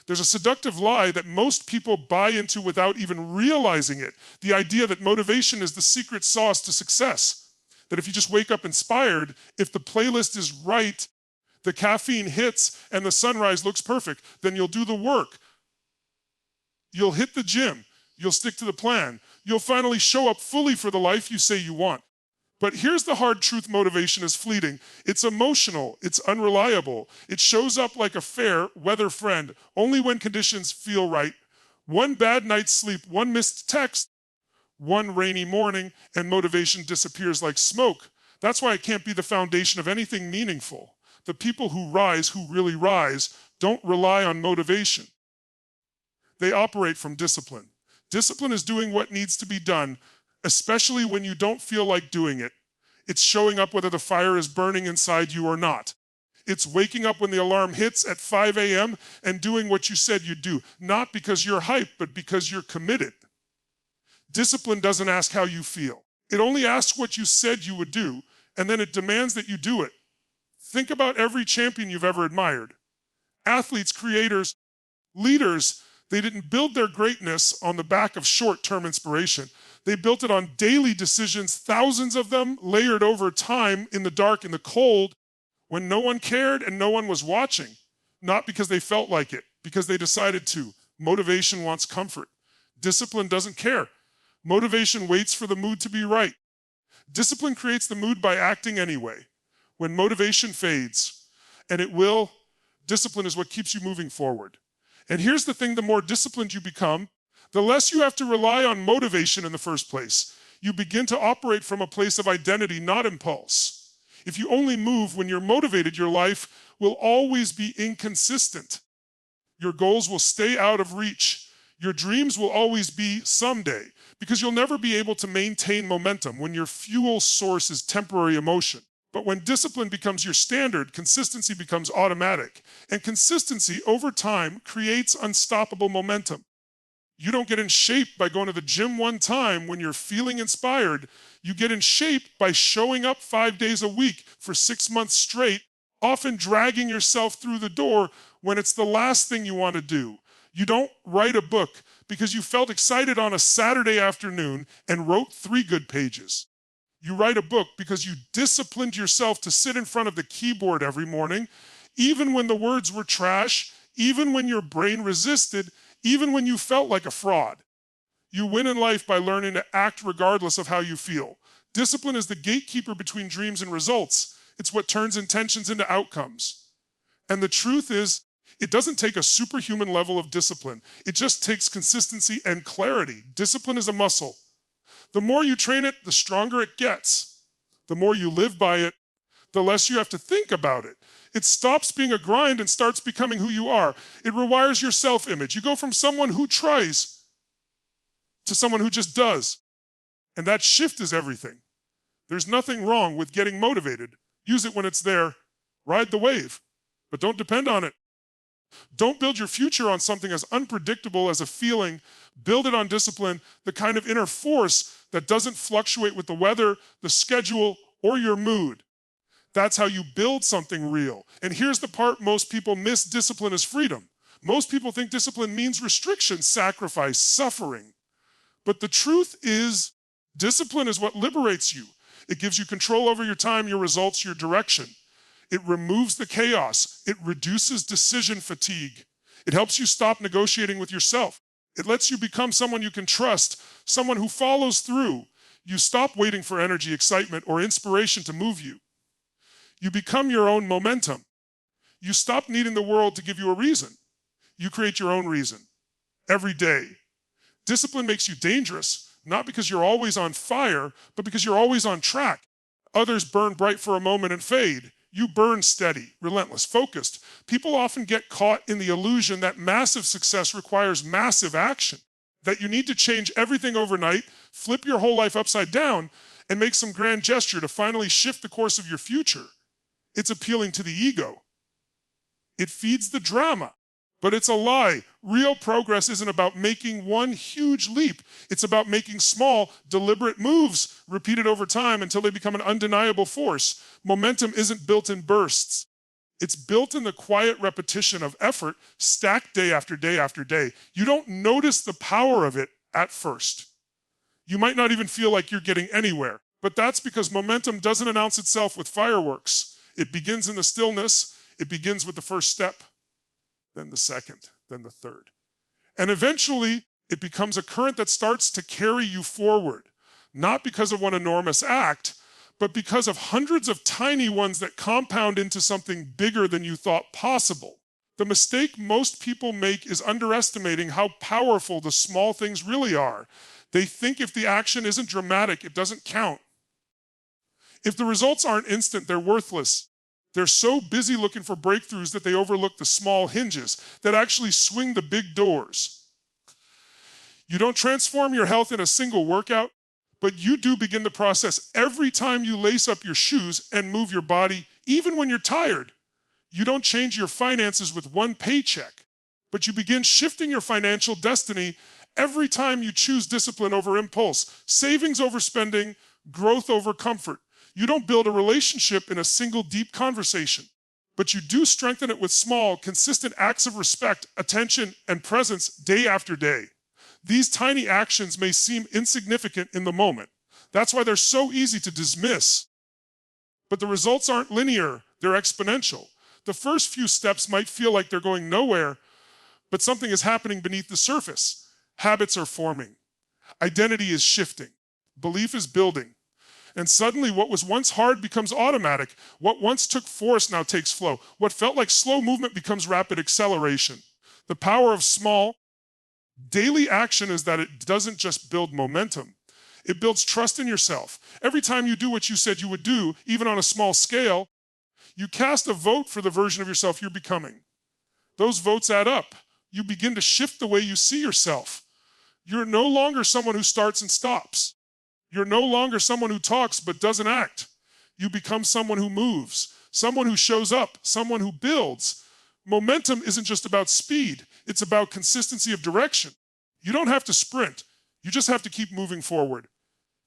There's a seductive lie that most people buy into without even realizing it. The idea that motivation is the secret sauce to success. That if you just wake up inspired, if the playlist is right, the caffeine hits, and the sunrise looks perfect, then you'll do the work. You'll hit the gym. You'll stick to the plan. You'll finally show up fully for the life you say you want. But here's the hard truth: motivation is fleeting. It's emotional. It's unreliable. It shows up like a fair weather friend, only when conditions feel right. One bad night's sleep, one missed text, one rainy morning, and motivation disappears like smoke. That's why it can't be the foundation of anything meaningful. The people who really rise, don't rely on motivation. They operate from discipline. Discipline is doing what needs to be done, especially when you don't feel like doing it. It's showing up whether the fire is burning inside you or not. It's waking up when the alarm hits at 5 a.m. and doing what you said you'd do, not because you're hyped, but because you're committed. Discipline doesn't ask how you feel. It only asks what you said you would do, and then it demands that you do it. Think about every champion you've ever admired. Athletes, creators, leaders. They didn't build their greatness on the back of short-term inspiration. They built it on daily decisions, thousands of them layered over time in the dark, in the cold, when no one cared and no one was watching. Not because they felt like it, because they decided to. Motivation wants comfort. Discipline doesn't care. Motivation waits for the mood to be right. Discipline creates the mood by acting anyway. When motivation fades, and it will, discipline is what keeps you moving forward. And here's the thing: the more disciplined you become, the less you have to rely on motivation in the first place. You begin to operate from a place of identity, not impulse. If you only move when you're motivated, your life will always be inconsistent. Your goals will stay out of reach. Your dreams will always be someday, because you'll never be able to maintain momentum when your fuel source is temporary emotion. But when discipline becomes your standard, consistency becomes automatic. And consistency over time creates unstoppable momentum. You don't get in shape by going to the gym one time when you're feeling inspired. You get in shape by showing up 5 days a week for 6 months straight, often dragging yourself through the door when it's the last thing you want to do. You don't write a book because you felt excited on a Saturday afternoon and wrote 3 good pages. You write a book because you disciplined yourself to sit in front of the keyboard every morning, even when the words were trash, even when your brain resisted, even when you felt like a fraud. You win in life by learning to act regardless of how you feel. Discipline is the gatekeeper between dreams and results. It's what turns intentions into outcomes. And the truth is, it doesn't take a superhuman level of discipline. It just takes consistency and clarity. Discipline is a muscle. The more you train it, the stronger it gets. The more you live by it, the less you have to think about it. It stops being a grind and starts becoming who you are. It rewires your self-image. You go from someone who tries to someone who just does. And that shift is everything. There's nothing wrong with getting motivated. Use it when it's there. Ride the wave, but don't depend on it. Don't build your future on something as unpredictable as a feeling. Build it on discipline, the kind of inner force that doesn't fluctuate with the weather, the schedule, or your mood. That's how you build something real. And here's the part most people miss: discipline is freedom. Most people think discipline means restriction, sacrifice, suffering. But the truth is, discipline is what liberates you. It gives you control over your time, your results, your direction. It removes the chaos. It reduces decision fatigue. It helps you stop negotiating with yourself. It lets you become someone you can trust, someone who follows through. You stop waiting for energy, excitement, or inspiration to move you. You become your own momentum. You stop needing the world to give you a reason. You create your own reason every day. Discipline makes you dangerous, not because you're always on fire, but because you're always on track. Others burn bright for a moment and fade. You burn steady, relentless, focused. People often get caught in the illusion that massive success requires massive action, that you need to change everything overnight, flip your whole life upside down, and make some grand gesture to finally shift the course of your future. It's appealing to the ego. It feeds the drama, but it's a lie. Real progress isn't about making one huge leap. It's about making small, deliberate moves repeated over time until they become an undeniable force. Momentum isn't built in bursts. It's built in the quiet repetition of effort stacked day after day after day. You don't notice the power of it at first. You might not even feel like you're getting anywhere, but that's because momentum doesn't announce itself with fireworks. It begins in the stillness. It begins with the first step, then the second, then the third. And eventually, it becomes a current that starts to carry you forward, not because of one enormous act, but because of hundreds of tiny ones that compound into something bigger than you thought possible. The mistake most people make is underestimating how powerful the small things really are. They think if the action isn't dramatic, it doesn't count. If the results aren't instant, they're worthless. They're so busy looking for breakthroughs that they overlook the small hinges that actually swing the big doors. You don't transform your health in a single workout, but you do begin the process every time you lace up your shoes and move your body, even when you're tired. You don't change your finances with one paycheck, but you begin shifting your financial destiny every time you choose discipline over impulse, savings over spending, growth over comfort. You don't build a relationship in a single deep conversation, but you do strengthen it with small, consistent acts of respect, attention, and presence day after day. These tiny actions may seem insignificant in the moment. That's why they're so easy to dismiss. But the results aren't linear, they're exponential. The first few steps might feel like they're going nowhere, but something is happening beneath the surface. Habits are forming. Identity is shifting. Belief is building. And suddenly what was once hard becomes automatic. What once took force now takes flow. What felt like slow movement becomes rapid acceleration. The power of small, daily action is that it doesn't just build momentum. It builds trust in yourself. Every time you do what you said you would do, even on a small scale, you cast a vote for the version of yourself you're becoming. Those votes add up. You begin to shift the way you see yourself. You're no longer someone who starts and stops. You're no longer someone who talks but doesn't act. You become someone who moves, someone who shows up, someone who builds. Momentum isn't just about speed. It's about consistency of direction. You don't have to sprint. You just have to keep moving forward.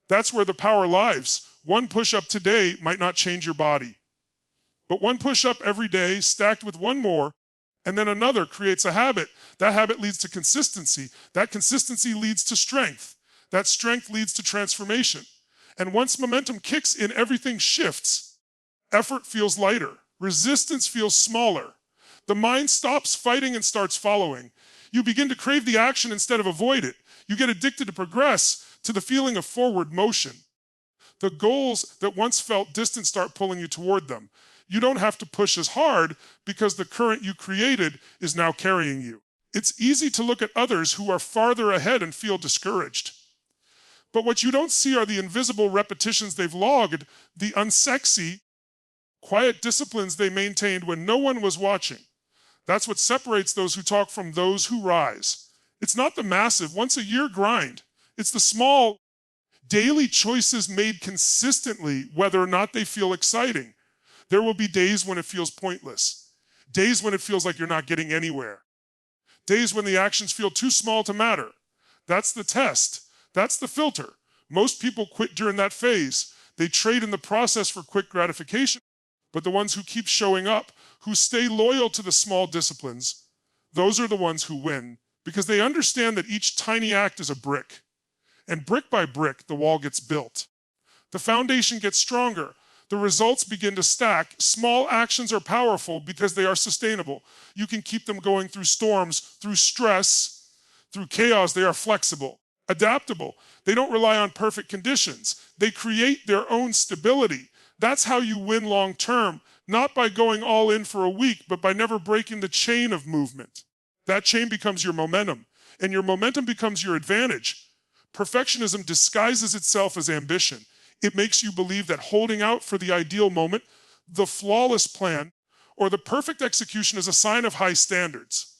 That's where the power lies. One push-up today might not change your body. But one push-up every day stacked with one more, and then another creates a habit. That habit leads to consistency. That consistency leads to strength. That strength leads to transformation. And once momentum kicks in, everything shifts. Effort feels lighter. Resistance feels smaller. The mind stops fighting and starts following. You begin to crave the action instead of avoid it. You get addicted to progress, to the feeling of forward motion. The goals that once felt distant start pulling you toward them. You don't have to push as hard because the current you created is now carrying you. It's easy to look at others who are farther ahead and feel discouraged. But what you don't see are the invisible repetitions they've logged, the unsexy, quiet disciplines they maintained when no one was watching. That's what separates those who talk from those who rise. It's not the massive, once-a-year grind. It's the small, daily choices made consistently, whether or not they feel exciting. There will be days when it feels pointless. Days when it feels like you're not getting anywhere. Days when the actions feel too small to matter. That's the test. That's the filter. Most people quit during that phase. They trade in the process for quick gratification. But the ones who keep showing up, who stay loyal to the small disciplines, those are the ones who win because they understand that each tiny act is a brick. And brick by brick, the wall gets built. The foundation gets stronger. The results begin to stack. Small actions are powerful because they are sustainable. You can keep them going through storms, through stress, through chaos. They are flexible, adaptable. They don't rely on perfect conditions. They create their own stability. That's how you win long term, not by going all in for a week, but by never breaking the chain of movement. That chain becomes your momentum, and your momentum becomes your advantage. Perfectionism disguises itself as ambition. It makes you believe that holding out for the ideal moment, the flawless plan, or the perfect execution is a sign of high standards.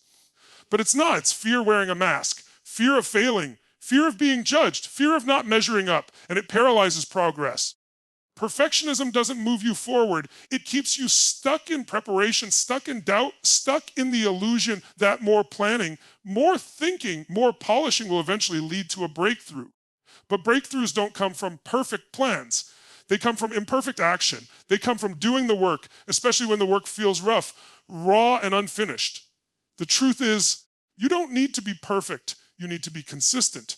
But it's not. It's fear wearing a mask, fear of failing, fear of being judged, fear of not measuring up, and it paralyzes progress. Perfectionism doesn't move you forward. It keeps you stuck in preparation, stuck in doubt, stuck in the illusion that more planning, more thinking, more polishing will eventually lead to a breakthrough. But breakthroughs don't come from perfect plans. They come from imperfect action. They come from doing the work, especially when the work feels rough, raw, and unfinished. The truth is, you don't need to be perfect. You need to be consistent,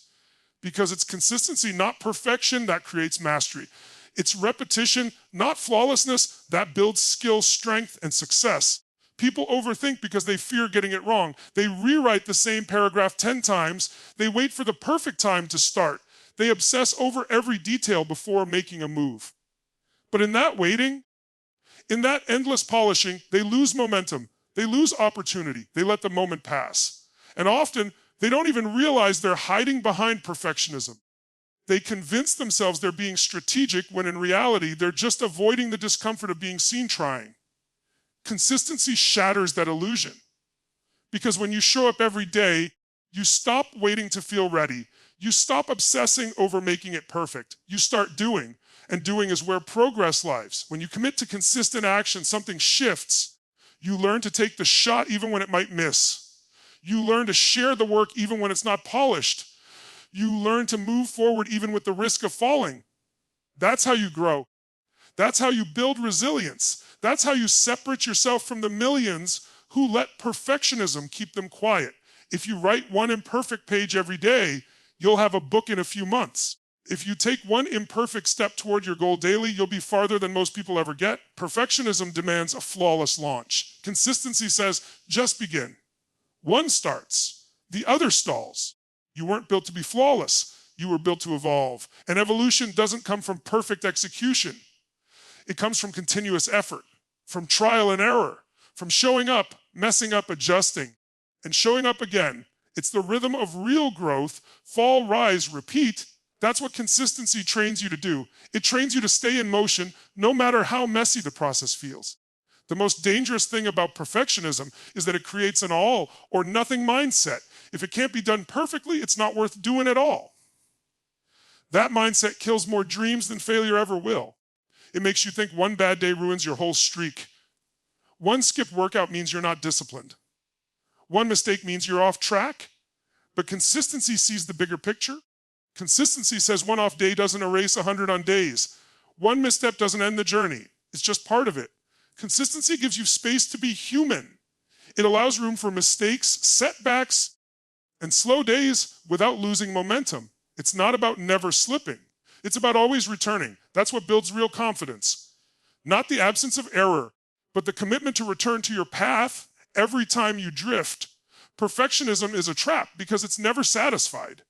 because it's consistency, not perfection, that creates mastery. It's repetition, not flawlessness, that builds skill, strength, and success. People overthink because they fear getting it wrong. They rewrite the same paragraph 10 times. They wait for the perfect time to start. They obsess over every detail before making a move. But in that waiting, in that endless polishing, they lose momentum. They lose opportunity. They let the moment pass. And often, they don't even realize they're hiding behind perfectionism. They convince themselves they're being strategic when in reality, they're just avoiding the discomfort of being seen trying. Consistency shatters that illusion. Because when you show up every day, you stop waiting to feel ready. You stop obsessing over making it perfect. You start doing, and doing is where progress lies. When you commit to consistent action, something shifts. You learn to take the shot even when it might miss. You learn to share the work even when it's not polished. You learn to move forward even with the risk of falling. That's how you grow. That's how you build resilience. That's how you separate yourself from the millions who let perfectionism keep them quiet. If you write one imperfect page every day, you'll have a book in a few months. If you take one imperfect step toward your goal daily, you'll be farther than most people ever get. Perfectionism demands a flawless launch. Consistency says, just begin. One starts, the other stalls. You weren't built to be flawless. You were built to evolve. And evolution doesn't come from perfect execution. It comes from continuous effort, from trial and error, from showing up, messing up, adjusting, and showing up again. It's the rhythm of real growth, fall, rise, repeat. That's what consistency trains you to do. It trains you to stay in motion no matter how messy the process feels. The most dangerous thing about perfectionism is that it creates an all or nothing mindset. If it can't be done perfectly, it's not worth doing at all. That mindset kills more dreams than failure ever will. It makes you think one bad day ruins your whole streak. One skipped workout means you're not disciplined. One mistake means you're off track. But consistency sees the bigger picture. Consistency says one off day doesn't erase 100 on days. One misstep doesn't end the journey. It's just part of it. Consistency gives you space to be human. It allows room for mistakes, setbacks, and slow days without losing momentum. It's not about never slipping. It's about always returning. That's what builds real confidence. Not the absence of error, but the commitment to return to your path every time you drift. Perfectionism is a trap because it's never satisfied.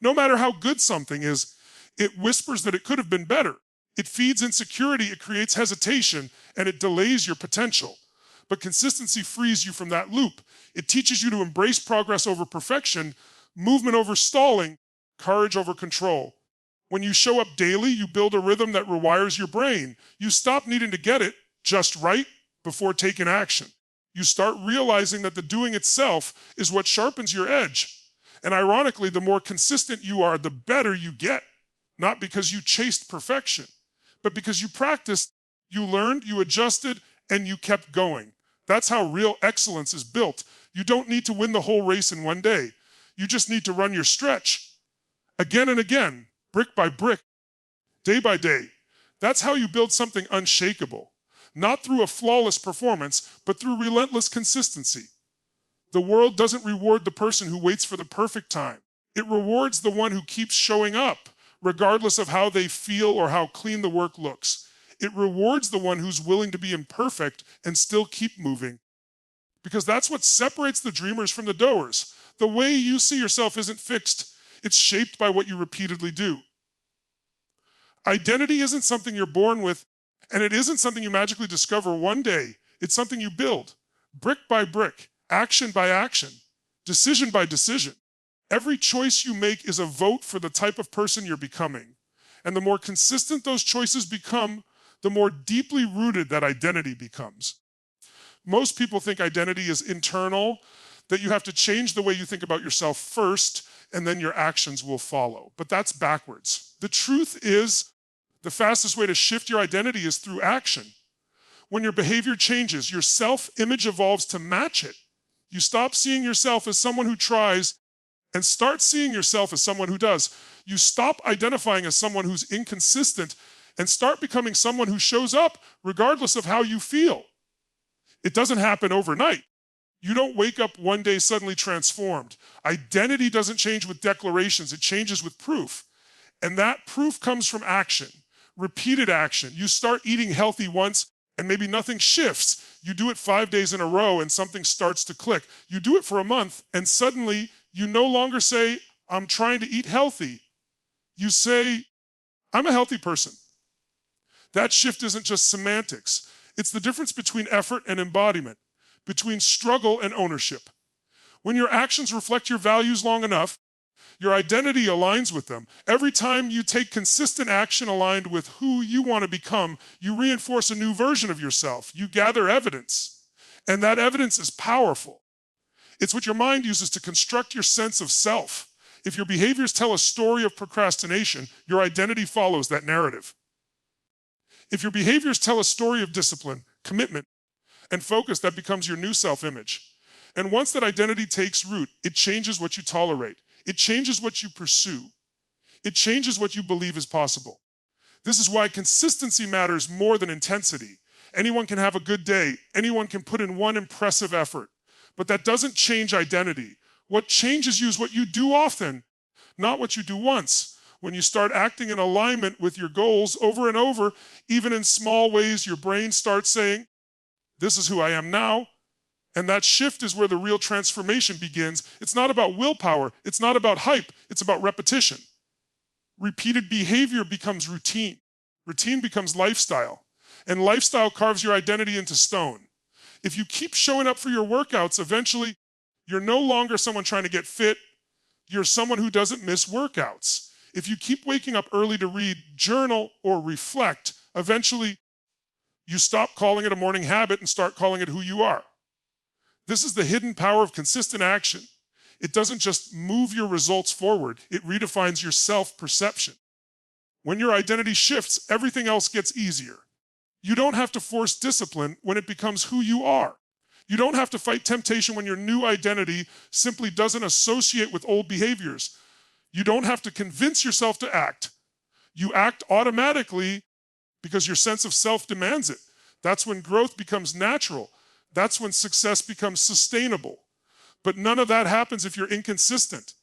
No matter how good something is, it whispers that it could have been better. It feeds insecurity, it creates hesitation, and it delays your potential. But consistency frees you from that loop. It teaches you to embrace progress over perfection, movement over stalling, courage over control. When you show up daily, you build a rhythm that rewires your brain. You stop needing to get it just right before taking action. You start realizing that the doing itself is what sharpens your edge. And ironically, the more consistent you are, the better you get. Not because you chased perfection, but because you practiced, you learned, you adjusted, and you kept going. That's how real excellence is built. You don't need to win the whole race in one day. You just need to run your stretch again and again, brick by brick, day by day. That's how you build something unshakable, not through a flawless performance, but through relentless consistency. The world doesn't reward the person who waits for the perfect time. It rewards the one who keeps showing up, regardless of how they feel or how clean the work looks. It rewards the one who's willing to be imperfect and still keep moving. Because that's what separates the dreamers from the doers. The way you see yourself isn't fixed. It's shaped by what you repeatedly do. Identity isn't something you're born with, and it isn't something you magically discover one day. It's something you build, brick by brick, action by action, decision by decision. Every choice you make is a vote for the type of person you're becoming. And the more consistent those choices become, the more deeply rooted that identity becomes. Most people think identity is internal, that you have to change the way you think about yourself first, and then your actions will follow. But that's backwards. The truth is, the fastest way to shift your identity is through action. When your behavior changes, your self-image evolves to match it. You stop seeing yourself as someone who tries and start seeing yourself as someone who does. You stop identifying as someone who's inconsistent and start becoming someone who shows up regardless of how you feel. It doesn't happen overnight. You don't wake up one day suddenly transformed. Identity doesn't change with declarations, it changes with proof. And that proof comes from action, repeated action. You start eating healthy once and maybe nothing shifts. You do it 5 days in a row and something starts to click. You do it for a month and suddenly you no longer say, I'm trying to eat healthy. You say, I'm a healthy person. That shift isn't just semantics. It's the difference between effort and embodiment, between struggle and ownership. When your actions reflect your values long enough, your identity aligns with them. Every time you take consistent action aligned with who you want to become, you reinforce a new version of yourself. You gather evidence, and that evidence is powerful. It's what your mind uses to construct your sense of self. If your behaviors tell a story of procrastination, your identity follows that narrative. If your behaviors tell a story of discipline, commitment, and focus, that becomes your new self-image. And once that identity takes root, it changes what you tolerate. It changes what you pursue. It changes what you believe is possible. This is why consistency matters more than intensity. Anyone can have a good day. Anyone can put in one impressive effort. But that doesn't change identity. What changes you is what you do often, not what you do once. When you start acting in alignment with your goals over and over, even in small ways, your brain starts saying, this is who I am now. And that shift is where the real transformation begins. It's not about willpower. It's not about hype. It's about repetition. Repeated behavior becomes routine. Routine becomes lifestyle. And lifestyle carves your identity into stone. If you keep showing up for your workouts, eventually you're no longer someone trying to get fit. You're someone who doesn't miss workouts. If you keep waking up early to read, journal, or reflect, eventually you stop calling it a morning habit and start calling it who you are. This is the hidden power of consistent action. It doesn't just move your results forward, it redefines your self-perception. When your identity shifts, everything else gets easier. You don't have to force discipline when it becomes who you are. You don't have to fight temptation when your new identity simply doesn't associate with old behaviors. You don't have to convince yourself to act. You act automatically because your sense of self demands it. That's when growth becomes natural. That's when success becomes sustainable. But none of that happens if you're inconsistent.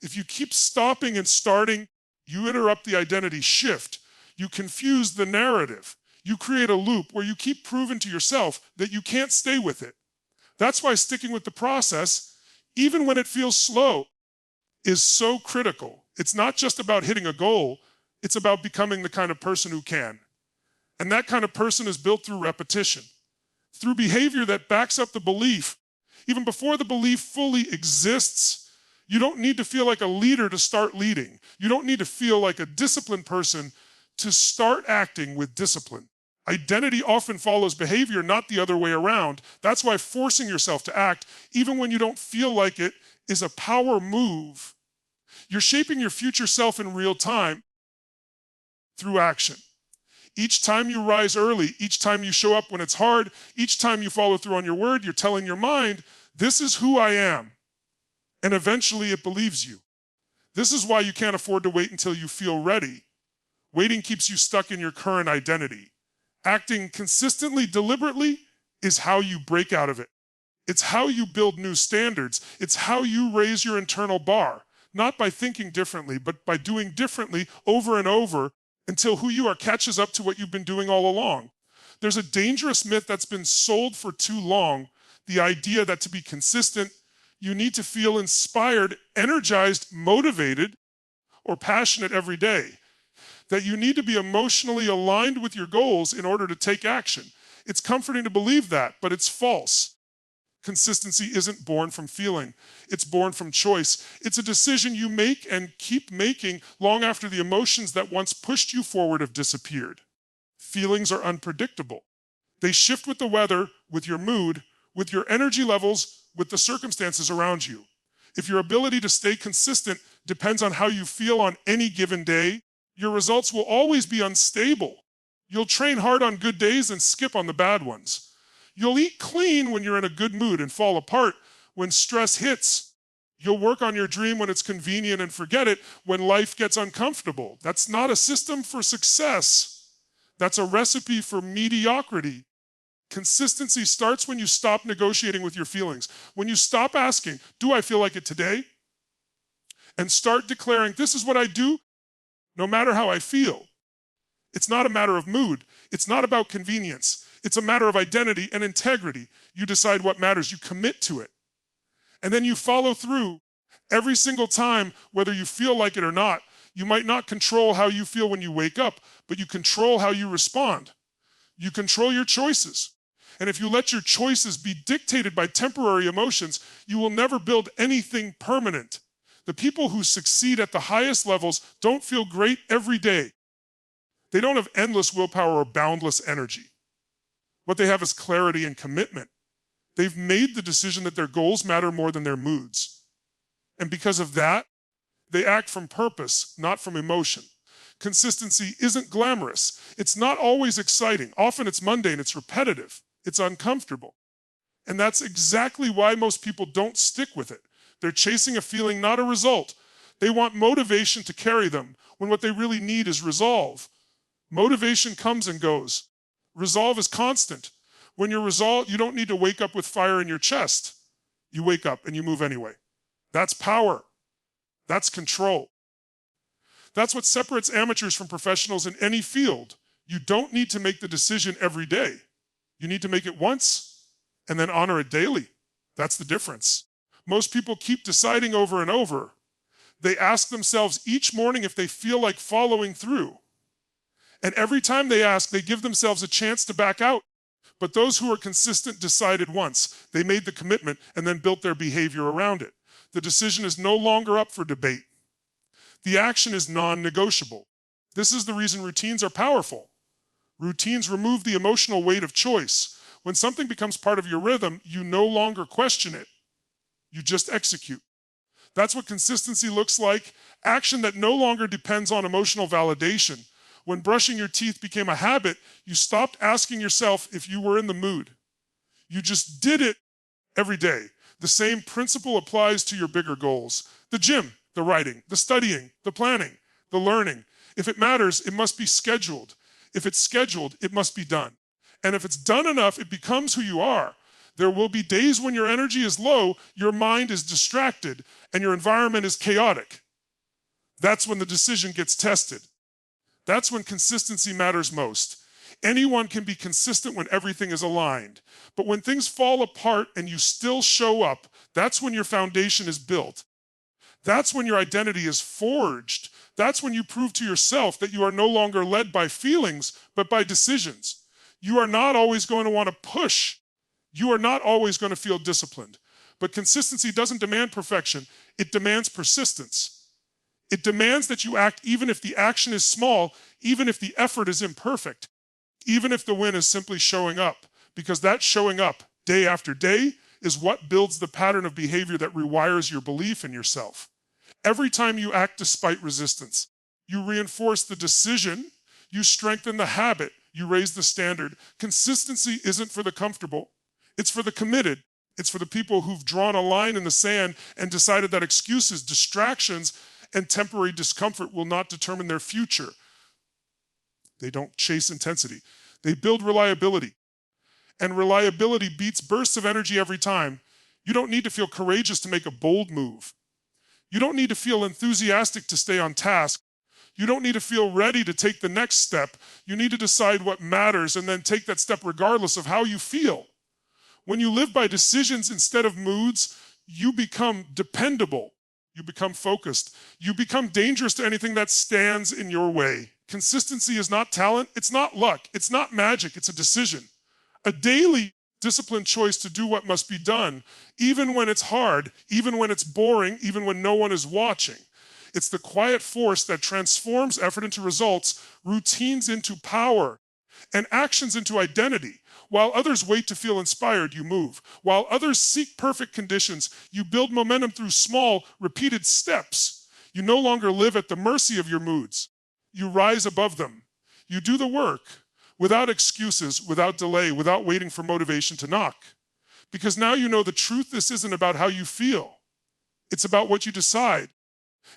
If you keep stopping and starting, you interrupt the identity shift. You confuse the narrative. You create a loop where you keep proving to yourself that you can't stay with it. That's why sticking with the process, even when it feels slow, is so critical. It's not just about hitting a goal, it's about becoming the kind of person who can. And that kind of person is built through repetition, through behavior that backs up the belief. Even before the belief fully exists, you don't need to feel like a leader to start leading. You don't need to feel like a disciplined person to start acting with discipline. Identity often follows behavior, not the other way around. That's why forcing yourself to act, even when you don't feel like it, is a power move. You're shaping your future self in real time through action. Each time you rise early, each time you show up when it's hard, each time you follow through on your word, you're telling your mind, this is who I am. And eventually it believes you. This is why you can't afford to wait until you feel ready. Waiting keeps you stuck in your current identity. Acting consistently, deliberately, is how you break out of it. It's how you build new standards. It's how you raise your internal bar, not by thinking differently, but by doing differently over and over until who you are catches up to what you've been doing all along. There's a dangerous myth that's been sold for too long, the idea that to be consistent, you need to feel inspired, energized, motivated, or passionate every day. That you need to be emotionally aligned with your goals in order to take action. It's comforting to believe that, but it's false. Consistency isn't born from feeling. It's born from choice. It's a decision you make and keep making long after the emotions that once pushed you forward have disappeared. Feelings are unpredictable. They shift with the weather, with your mood, with your energy levels, with the circumstances around you. If your ability to stay consistent depends on how you feel on any given day, your results will always be unstable. You'll train hard on good days and skip on the bad ones. You'll eat clean when you're in a good mood and fall apart when stress hits. You'll work on your dream when it's convenient and forget it when life gets uncomfortable. That's not a system for success. That's a recipe for mediocrity. Consistency starts when you stop negotiating with your feelings. When you stop asking, do I feel like it today? And start declaring, this is what I do, no matter how I feel. It's not a matter of mood. It's not about convenience. It's a matter of identity and integrity. You decide what matters. You commit to it. And then you follow through every single time, whether you feel like it or not. You might not control how you feel when you wake up, but you control how you respond. You control your choices. And if you let your choices be dictated by temporary emotions, you will never build anything permanent. The people who succeed at the highest levels don't feel great every day. They don't have endless willpower or boundless energy. What they have is clarity and commitment. They've made the decision that their goals matter more than their moods. And because of that, they act from purpose, not from emotion. Consistency isn't glamorous. It's not always exciting. Often it's mundane, it's repetitive, it's uncomfortable. And that's exactly why most people don't stick with it. They're chasing a feeling, not a result. They want motivation to carry them, when what they really need is resolve. Motivation comes and goes. Resolve is constant. When you're resolved, you don't need to wake up with fire in your chest. You wake up and you move anyway. That's power. That's control. That's what separates amateurs from professionals in any field. You don't need to make the decision every day. You need to make it once and then honor it daily. That's the difference. Most people keep deciding over and over. They ask themselves each morning if they feel like following through. And every time they ask, they give themselves a chance to back out. But those who are consistent decided once. They made the commitment and then built their behavior around it. The decision is no longer up for debate. The action is non-negotiable. This is the reason routines are powerful. Routines remove the emotional weight of choice. When something becomes part of your rhythm, you no longer question it. You just execute. That's what consistency looks like. Action that no longer depends on emotional validation. When brushing your teeth became a habit, you stopped asking yourself if you were in the mood. You just did it every day. The same principle applies to your bigger goals. The gym, the writing, the studying, the planning, the learning. If it matters, it must be scheduled. If it's scheduled, it must be done. And if it's done enough, it becomes who you are. There will be days when your energy is low, your mind is distracted, and your environment is chaotic. That's when the decision gets tested. That's when consistency matters most. Anyone can be consistent when everything is aligned. But when things fall apart and you still show up, that's when your foundation is built. That's when your identity is forged. That's when you prove to yourself that you are no longer led by feelings, but by decisions. You are not always going to want to push. You are not always going to feel disciplined. But consistency doesn't demand perfection. It demands persistence. It demands that you act even if the action is small, even if the effort is imperfect, even if the win is simply showing up, because that showing up day after day is what builds the pattern of behavior that rewires your belief in yourself. Every time you act despite resistance, you reinforce the decision, you strengthen the habit, you raise the standard. Consistency isn't for the comfortable. It's for the committed. It's for the people who've drawn a line in the sand and decided that excuses, distractions, and temporary discomfort will not determine their future. They don't chase intensity. They build reliability. And reliability beats bursts of energy every time. You don't need to feel courageous to make a bold move. You don't need to feel enthusiastic to stay on task. You don't need to feel ready to take the next step. You need to decide what matters and then take that step regardless of how you feel. When you live by decisions instead of moods, you become dependable. You become focused. You become dangerous to anything that stands in your way. Consistency is not talent. It's not luck. It's not magic. It's a decision. A daily disciplined choice to do what must be done, even when it's hard, even when it's boring, even when no one is watching. It's the quiet force that transforms effort into results, routines into power, and actions into identity. While others wait to feel inspired, you move. While others seek perfect conditions, you build momentum through small, repeated steps. You no longer live at the mercy of your moods. You rise above them. You do the work without excuses, without delay, without waiting for motivation to knock. Because now you know the truth, this isn't about how you feel. It's about what you decide.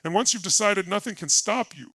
And once you've decided, nothing can stop you.